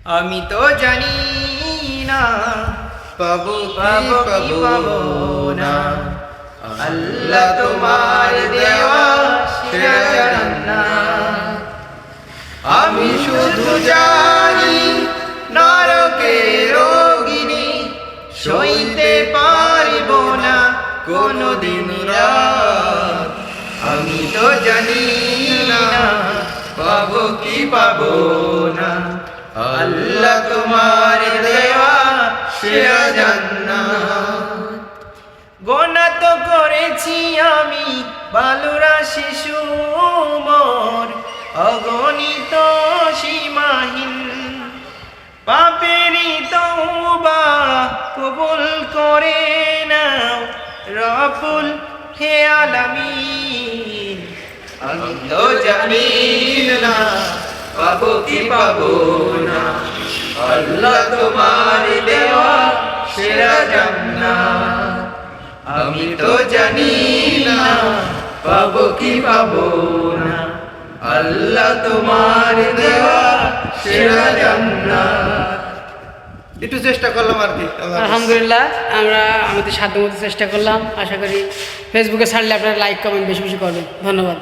আমি তো জানি না পাবো পাবো না, আল্লাহ তোমার দেওয়া সেরা জান্নাত। আমি শুধু জানি নরকের অগ্নি সইতে পারব না কোনদিন রাত। আমি তো জানি না পাবো কি পাবো না, আল্লাহ তোমার দেওয়া সেরা জান্নাত। গোনা তো করেছি আমি বালুরা শিশু মোর, অগণিত সীমাহীন পাপেরই তওবা কবুল করে নাও রব্বুল হে আলামিন। আমি তো জানি না পাবো কি পাবো না, আল্লাহ তোমার দেওয়া সেরা জান্নাত। আমি তো জানি না পাবো কি পাবো না, আল্লাহ তোমার দেওয়া সেরা জান্নাত। একটু চেষ্টা করলাম আর কি। আলহামদুলিল্লাহ, আমরা আমাদের সাধ্যমতো চেষ্টা করলাম। আশা করি ফেসবুকে ছাড়লে আপনারা লাইক কমেন্ট বেশি বেশি করবেন। ধন্যবাদ।